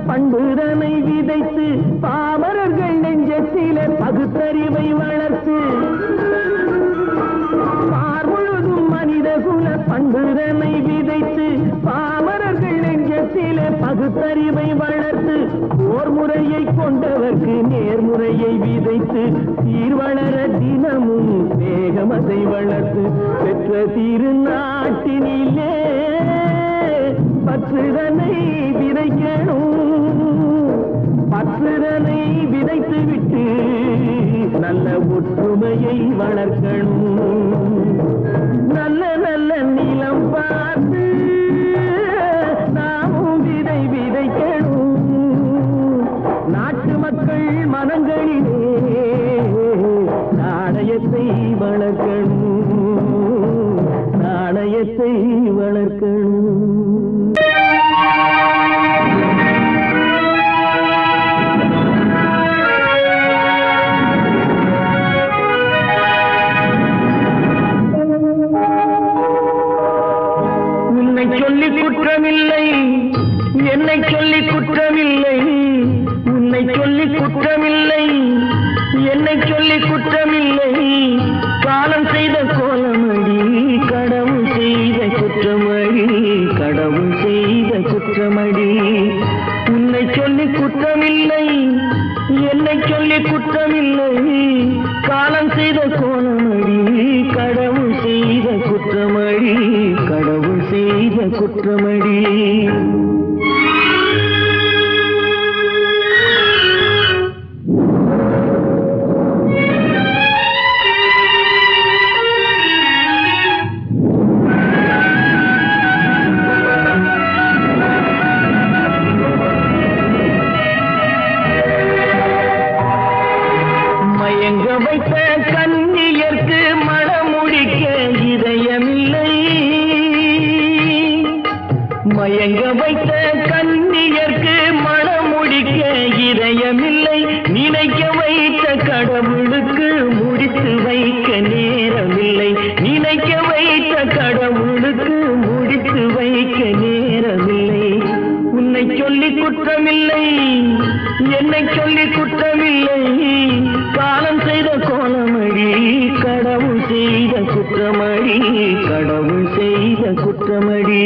பண்புதனை விதைத்து பாமரர்கள் நெஞ்சத்திலே பகுத்தறிவை வளர்த்து பார்முழுதும் மனித குல பண்புதனை விதைத்து பாமரர்கள் நெஞ்சத்திலே பகுத்தறிவை வளர்த்து ஓர் முறையை கொண்டவர்க்கு நேர்முறையை விதைத்து சீர்வளர தினமும் வேகமதை வளர்த்து பெற்ற திருநாட்டினிலே பற்றுதனை விதைக்கணும், பற்றுதனை விதைத்து விட்டு நல்ல ஒற்றுமையை வளர்க்கணும். நல்ல நல்ல நிலம் பார்த்து நாமும் விதை விதைக்கணும், நாட்டு மக்கள் மனங்களிலே நாணயத்தை வளர்க்கணும், நாணயத்தை வளர்க்கணும். சொல்லி குற்றமில்லை, என்னை சொல்லி குற்றமில்லை, உன்னை சொல்லி குற்றமில்லை, என்னை சொல்லி குற்றமில்லை, காலம் செய்த கோலமடி கடவுள் செய்த குற்றமடி, கடவுள் செய்த குற்றமடி. உன்னை சொல்லி குற்றமில்லை, என்னை சொல்லி குற்றமில்லை, காலம் செய்த கோலமடி கடவுள் செய்த குற்றமடி, கடவுள் செய்த குற்றமடி. மயங்க வைத்த கன்னியர்க்கு மணமுடிக்க இதயமில்லை, மயங்க வைத்த கன்னியர்க்கு மணமுடிக்க இதயமில்லை, நினைக்க வைத்த கடவுளுக்கு முடித்து வைக்க நேரமில்லை, நினைக்க வைத்த கடவுளுக்கு முடித்து வைக்க நேரமில்லை. உன்னை சொல்லி குற்றமில்லை, என்னை சொல்லி குற்றமில்லை, காலம் செய்த கோலமடி கடவுள் செய்த குற்றமடி, கடவுள் செய்த குற்றமடி.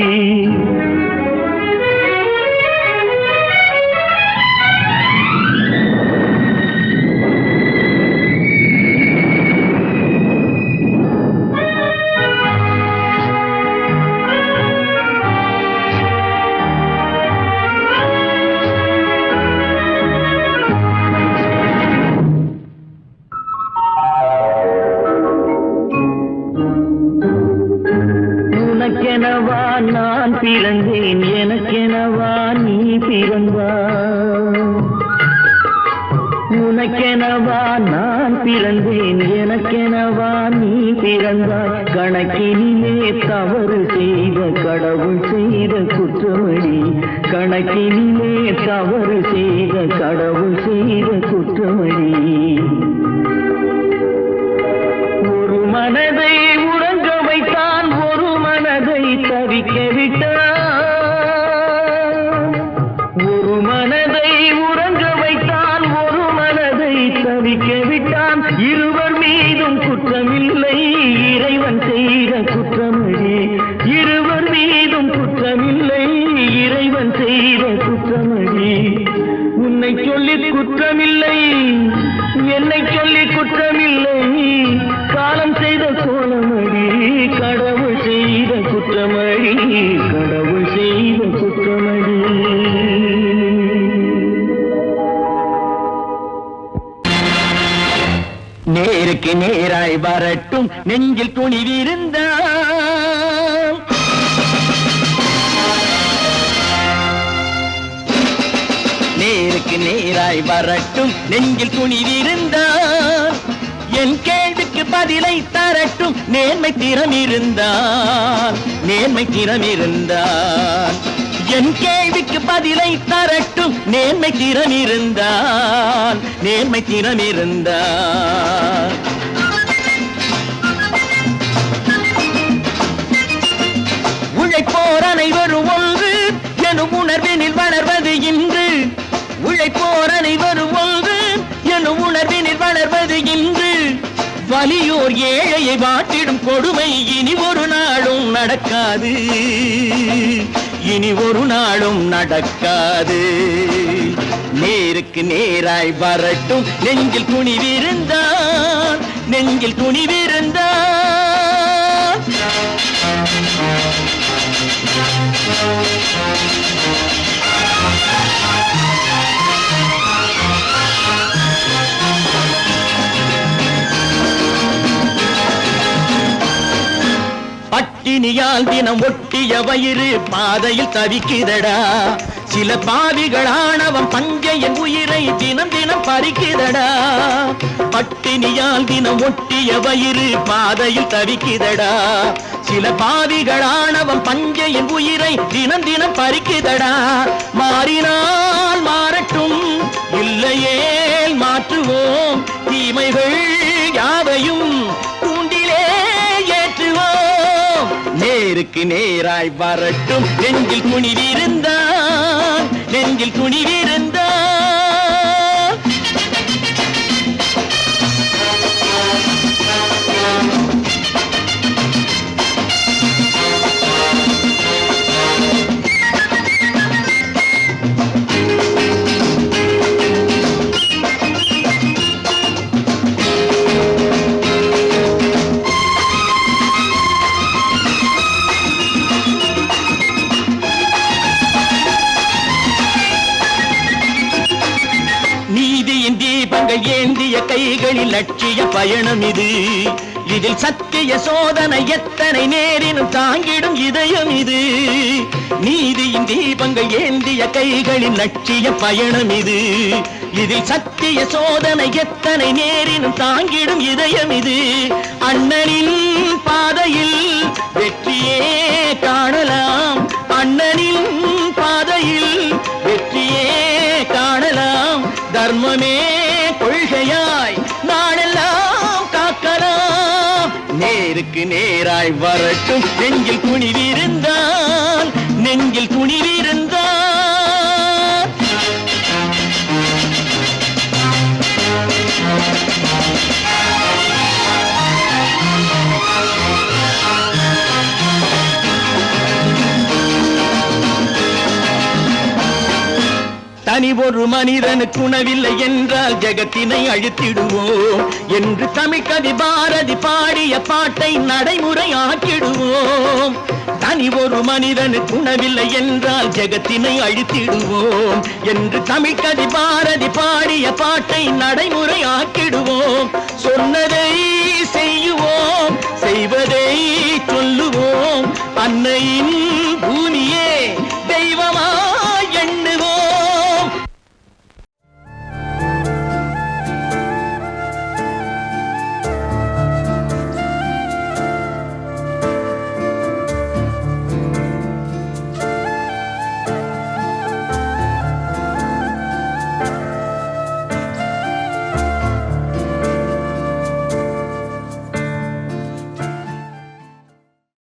உனக்கெனவா நான் பிறந்தேன், எனக்கெனவா நீ பிறந்தாய், உனக்கெனவா நான் பிறந்தேன், எனக்கெனவா நீ பிறந்தாய், கணக்கினிலே தவறு செய்த கடவுள் செய்த குற்றமடி, கணக்கினிலே தவறு செய்த கடவுள் செய்த குற்றமடி. ஒரு மனதை உறங்க வைத்தான், ஒரு மனதை தவிக்க விட்டான், ஒரு மனதை உறங்க வைத்தான், ஒரு மனதை தவிக்க விட்டான், இருவர் மீதும் குற்றமில்லை, இறைவன் செய்த குற்றமடி, இருவர் மீதும் குற்றமில்லை, இறைவன் செய்த குற்றமடி. உன்னை சொல்லி குற்றமில்லை, என்னை சொல்லி குற்றமில்லை, காலம் செய்த கோலமடி, கடவுள் செய்த குற்றமடி, கடவுள் செய்த குற்றமடி. நேருக்கு நேராய் வரட்டும் நெஞ்சில் துணிவிருந்தால், நேருக்கு நேராய் வரட்டும் நெஞ்சில் துணிவிருந்தால், என் கேள்விக்கு பதிலை தரட்டும் நேர்மை திறம் இருந்தால், நேர்மை திறம் இருந்தால். என் கேள்விக்கு பதிலை தரட்டும் நேர்மை திறம் இருந்தால், நேர்மை திறம் இருந்தால். உழைப்போர் அனைவரும் ஒன்று எனும் உணர்வினில் வளர்வது இன்று, உழைப்போர் அனைவரும் ஒன்று எனும் உணர்வினில் வளர்வது இன்று. வலியோர் ஏழையை வாட்டிடும் கொடுமை இனி ஒரு நாளும் நடக்காது, இனி ஒரு நாளும் நடக்காது. நேருக்கு நேராய் வரட்டும் நெஞ்சில் துணிவிருந்தால், நெஞ்சில் துணிவிருந்தால். பட்டினியால் தினம் ஒட்டிய வயிறு பாதையில் தவிக்குதடா, சில பாவிகளானவன் பஞ்சையின் உயிரை தினம் தினம் பறிக்குதடா. பட்டினியால் தினம் ஒட்டிய வயிறு பாதையில் தவிக்குதடா, சில பாவிகளானவன் பஞ்சையின் உயிரை தினம் தினம் பறிக்குதடா. மாறினால் மாறட்டும், இல்லையே மாற்றுவோம், தீமைகள் யாவையும் தூண்டிலே ஏற்றுவோம். நேருக்கு நேராய் வரட்டும் நெஞ்சில் துணிவிருந்தால், நெஞ்சில் துணிவிருந்தால். நீதியின் தீபங்கள் ஏந்திய கைகளில் லட்சிய பயணம் இது, இதில் சத்திய சோதனை எத்தனை நேரினும் தாங்கிடும் இதயம் இது. நீதியின் தீபங்கள் ஏந்திய கைகளில் லட்சிய பயணம் இது, இதில் சத்திய சோதனை எத்தனை நேரினும் தாங்கிடும் இதயம் இது. அண்ணனின் பாதையில் வெற்றியே காணலாம், அண்ணனின் பாதையில் வெற்றியே காணலாம். தர்மமே கொள்கையாய் நாடெல்லாம் காக்கலாம். நேருக்கு நேராய் வரட்டும் நெஞ்சில் துணிவிருந்தால், நெஞ்சில் துணிவிருந்தால். தனி ஒரு மனிதனுக்கு உணவில்லை என்றால் ஜெகத்தினை அழித்திடுவோம் என்று தமிழ் கவி பாரதி பாடிய பாட்டை நடைமுறை ஆக்கிடுவோம். தனி ஒரு மனிதனுக்கு உணவில்லை என்றால் ஜெகத்தினை அழித்திடுவோம் என்று தமிழ் கவி பாரதி பாடிய பாட்டை நடைமுறை ஆக்கிடுவோம். சொன்னதே